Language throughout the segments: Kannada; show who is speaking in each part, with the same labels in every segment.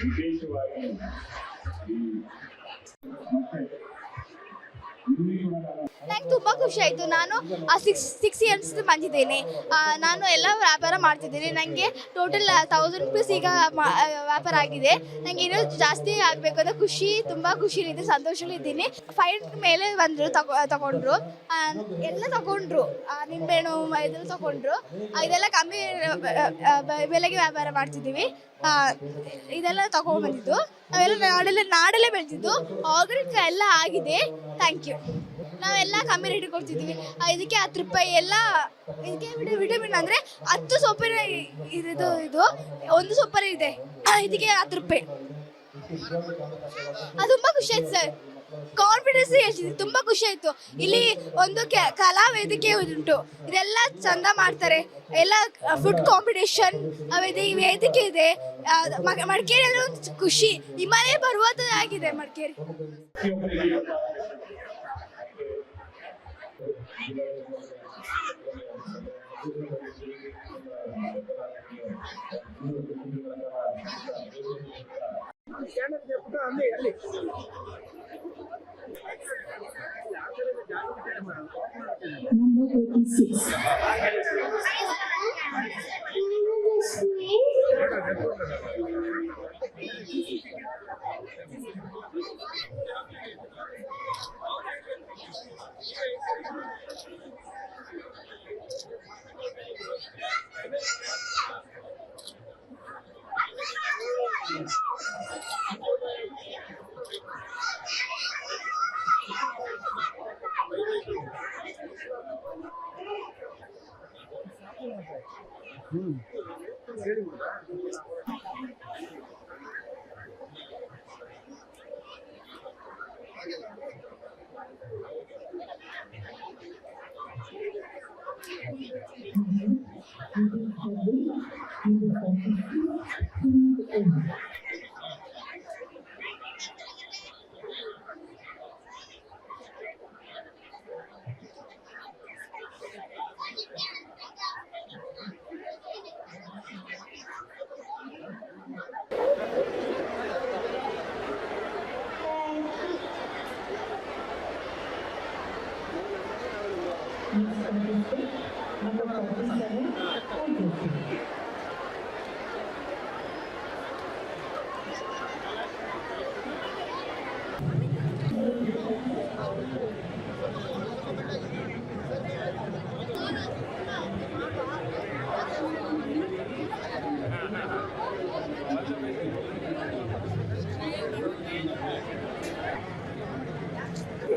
Speaker 1: ವಿಶೇಷವಾಗಿ
Speaker 2: ನಂಗೆ ತುಂಬ ಖುಷಿ ಆಯಿತು. ನಾನು ಸಿಕ್ಸ್ ಇಯರ್ಸ್ ಬಂದಿದ್ದೇನೆ. ನಾನು ಎಲ್ಲ ವ್ಯಾಪಾರ ಮಾಡ್ತಿದ್ದೀನಿ. ನನಗೆ ಟೋಟಲ್ 1000 ರೂಪೀಸ್ ಈಗ ವ್ಯಾಪಾರ ಆಗಿದೆ. ನನಗೆ ಇನ್ನೂ ಜಾಸ್ತಿ ಆಗಬೇಕು ಅಂತ ತುಂಬ ಖುಷಿಲಿದೆ, ಸಂತೋಷಲಿದ್ದೀನಿ. 5 ಮೇಲೆ ಬಂದರು, ತಗೊಂಡ್ರು ಎಲ್ಲ ತಗೊಂಡ್ರು. ನಿಂಬೆಹಣ್ಣು ಇದೆಲ್ಲ ತಗೊಂಡ್ರು. ಇದೆಲ್ಲ ಕಮ್ಮಿ ಬೆಲೆಗೆ ವ್ಯಾಪಾರ ಮಾಡ್ತಿದ್ದೀವಿ. ಇದೆಲ್ಲ ತಗೊಂಡ್ಬಂದಿದ್ದು ನಾವೆಲ್ಲ ನಾಡಲ್ಲೇ ಬೆಳೆದಿದ್ದು. ಆರ್ಗಾನಿಕ್ ಎಲ್ಲ ಆಗಿದೆ. Thank you. ನಾವೆಲ್ಲ ಕಮ್ಮಿ ರೇಟಿಗೆ ಕೊಡ್ತಿದ್ದೀವಿ. ಇದಕ್ಕೆ 10 ರೂಪಾಯಿ ಎಲ್ಲ. ಇದಕ್ಕೆ ವಿಟಮಿನ್ ಅಂದರೆ 10 ಸೊಪ್ಪಿನ ಇದು 1 ಸೊಪ್ಪರ ಇದೆ. ಇದಕ್ಕೆ 10 ರೂಪಾಯಿ. ಅದು ತುಂಬ ಖುಷಿ ಆಯ್ತು ಸರ್. ಕಾನ್ಫಿಡೆನ್ಸ್ ಹೇಳ್ತಿದ್ವಿ. ತುಂಬ ಖುಷಿ ಆಯಿತು. ಇಲ್ಲಿ ಒಂದು ಕಲಾ ವೇದಿಕೆ ಉಂಟು. ಇದೆಲ್ಲ ಚಂದ ಮಾಡ್ತಾರೆ. ಎಲ್ಲ ಫುಡ್ ಕಾಂಪಿಟೇಷನ್ ವೇದಿಕೆ ಇದೆ. ಮಡಿಕೇರಿ ಅಂದರೆ ಒಂದು ಖುಷಿ. ಹಿಮಾಲಯ ಪರ್ವತ ಆಗಿದೆ ಮಡಿಕೇರಿ.
Speaker 3: Number 36.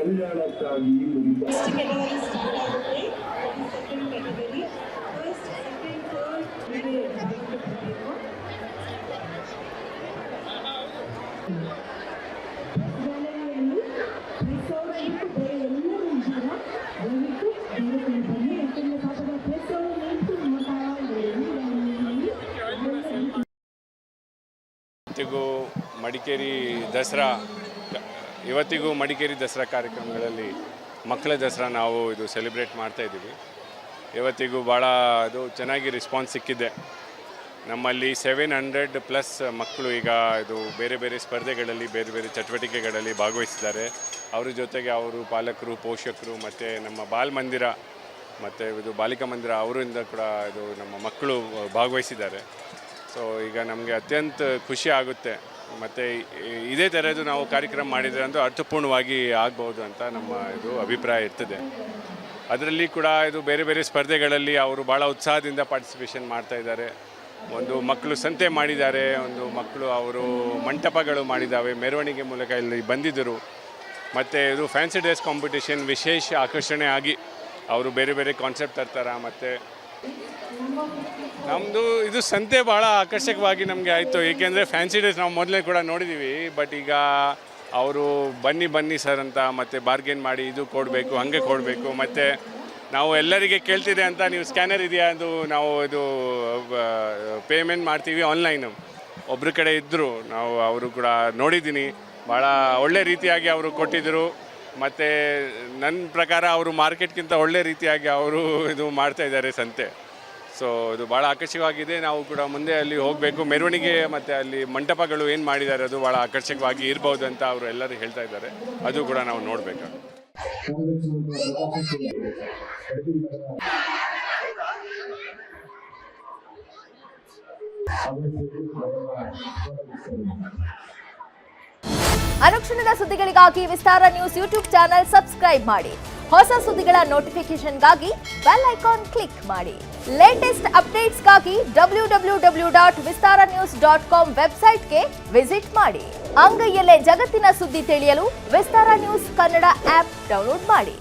Speaker 1: ಕಲ್ಯಾಣಕ್ಕಾಗಿ
Speaker 4: ಇವತ್ತಿಗೂ ಮಡಿಕೇರಿ ದಸರಾ ಕಾರ್ಯಕ್ರಮಗಳಲ್ಲಿ ಮಕ್ಕಳ ದಸರಾ ನಾವು ಇದು ಸೆಲೆಬ್ರೇಟ್ ಮಾಡ್ತಾಯಿದ್ದೀವಿ. ಇವತ್ತಿಗೂ ಭಾಳ ಅದು ಚೆನ್ನಾಗಿ ರೆಸ್ಪಾನ್ಸ್ ಸಿಕ್ಕಿದೆ. ನಮ್ಮಲ್ಲಿ 700+ ಮಕ್ಕಳು ಈಗ ಇದು ಬೇರೆ ಬೇರೆ ಸ್ಪರ್ಧೆಗಳಲ್ಲಿ ಬೇರೆ ಬೇರೆ ಚಟುವಟಿಕೆಗಳಲ್ಲಿ ಭಾಗವಹಿಸಿದ್ದಾರೆ. ಅವ್ರ ಜೊತೆಗೆ ಅವರು ಪಾಲಕರು, ಪೋಷಕರು ಮತ್ತು ನಮ್ಮ ಬಾಲ ಮಂದಿರ ಮತ್ತು ಇದು ಬಾಲಿಕಾ ಮಂದಿರ ಅವರಿಂದ ಕೂಡ ಇದು ನಮ್ಮ ಮಕ್ಕಳು ಭಾಗವಹಿಸಿದ್ದಾರೆ. ಸೊ ಈಗ ನಮಗೆ ಅತ್ಯಂತ ಖುಷಿ ಆಗುತ್ತೆ. ಮತ್ತು ಇದೇ ಥರದ್ದು ನಾವು ಕಾರ್ಯಕ್ರಮ ಮಾಡಿದರೆ ಅಂತೂ ಅರ್ಥಪೂರ್ಣವಾಗಿ ಆಗ್ಬೋದು ಅಂತ ನಮ್ಮ ಇದು ಅಭಿಪ್ರಾಯ ಇರ್ತದೆ. ಅದರಲ್ಲಿ ಕೂಡ ಇದು ಬೇರೆ ಬೇರೆ ಸ್ಪರ್ಧೆಗಳಲ್ಲಿ ಅವರು ಭಾಳ ಉತ್ಸಾಹದಿಂದ ಪಾರ್ಟಿಸಿಪೇಷನ್ ಮಾಡ್ತಾಯಿದ್ದಾರೆ. ಒಂದು ಮಕ್ಕಳು ಸಂತೆ ಮಾಡಿದ್ದಾರೆ, ಒಂದು ಮಕ್ಕಳು ಅವರು ಮಂಟಪಗಳು ಮಾಡಿದ್ದಾವೆ, ಮೆರವಣಿಗೆ ಮೂಲಕ ಇಲ್ಲಿ ಬಂದಿದ್ದರು. ಮತ್ತು ಇದು ಫ್ಯಾನ್ಸಿ ಡ್ರೆಸ್ ಕಾಂಪಿಟೇಷನ್ ವಿಶೇಷ ಆಕರ್ಷಣೆ ಆಗಿ ಅವರು ಬೇರೆ ಬೇರೆ ಕಾನ್ಸೆಪ್ಟ್ ತರ್ತಾರೆ. ಮತ್ತು ನಮ್ಮದು ಇದು ಸಂತೆ ಭಾಳ ಆಕರ್ಷಕವಾಗಿ ನಮಗೆ ಆಯಿತು, ಏಕೆಂದರೆ ಫ್ಯಾನ್ಸಿ ಡ್ರೆಸ್ ನಾವು ಮೊದಲೇ ಕೂಡ ನೋಡಿದ್ದೀವಿ. ಬಟ್ ಈಗ ಅವರು ಬನ್ನಿ ಸರ್ ಅಂತ ಮತ್ತು ಬಾರ್ಗೇನ್ ಮಾಡಿ ಇದು ಕೊಡಬೇಕು ಹಾಗೆ ಕೊಡಬೇಕು, ಮತ್ತು ನಾವು ಎಲ್ಲರಿಗೆ ಕೇಳ್ತಿದೆ ಅಂತ ನೀವು ಸ್ಕ್ಯಾನರ್ ಇದೆಯಾ ಅದು ನಾವು ಇದು ಪೇಮೆಂಟ್ ಮಾಡ್ತೀವಿ ಆನ್ಲೈನು. ಒಬ್ಬರ ಕಡೆ ಇದ್ದರು, ನಾವು ಅವರು ಕೂಡ ನೋಡಿದ್ದೀನಿ, ಭಾಳ ಒಳ್ಳೆ ರೀತಿಯಾಗಿ ಅವರು ಕೊಟ್ಟಿದ್ದರು. ಮತ್ತು ನನ್ನ ಪ್ರಕಾರ ಅವರು ಮಾರ್ಕೆಟ್ಗಿಂತ ಒಳ್ಳೆ ರೀತಿಯಾಗಿ ಅವರು ಇದು ಮಾಡ್ತಾಯಿದ್ದಾರೆ ಸಂತೆ. ಸೊ ಇದು ಭಾಳ ಆಕರ್ಷಕವಾಗಿದೆ. ನಾವು ಕೂಡ ಮುಂದೆ ಅಲ್ಲಿ ಹೋಗಬೇಕು. ಮೆರವಣಿಗೆ ಮತ್ತು ಅಲ್ಲಿ ಮಂಟಪಗಳು ಏನು ಮಾಡಿದ್ದಾರೆ ಅದು ಭಾಳ ಆಕರ್ಷಕವಾಗಿ ಇರ್ಬೋದು ಅಂತ ಅವರು ಎಲ್ಲರೂ ಹೇಳ್ತಾ ಇದ್ದಾರೆ. ಅದು ಕೂಡ ನಾವು ನೋಡಬೇಕು.
Speaker 3: ಅನುಕ್ಷಣದ ಸುದ್ದಿಗಳಿಗಾಗಿ ವಿಸ್ತಾರ ನ್ಯೂಸ್ ಯೂಟ್ಯೂಬ್ ಚಾನೆಲ್ ಸಬ್ಸ್ಕ್ರೈಬ್ ಮಾಡಿ. ಹೊಸ ಸುದ್ದಿಗಳ ನೋಟಿಫಿಕೇಶನ್ಗಾಗಿ ಬೆಲ್ ಐಕಾನ್ ಕ್ಲಿಕ್ ಮಾಡಿ. ಲೇಟೆಸ್ಟ್ ಅಪ್ಡೇಟ್ಸ್ಗಾಗಿ www.vistaranews.com ವೆಬ್ಸೈಟ್ಗೆ ವಿಸಿಟ್ ಮಾಡಿ. ಅಂಗೈಯಲ್ಲೇ ಜಗತ್ತಿನ ಸುದ್ದಿ ತಿಳಿಯಲು ವಿಸ್ತಾರ ನ್ಯೂಸ್ ಕನ್ನಡ ಆಪ್ ಡೌನ್ಲೋಡ್ ಮಾಡಿ.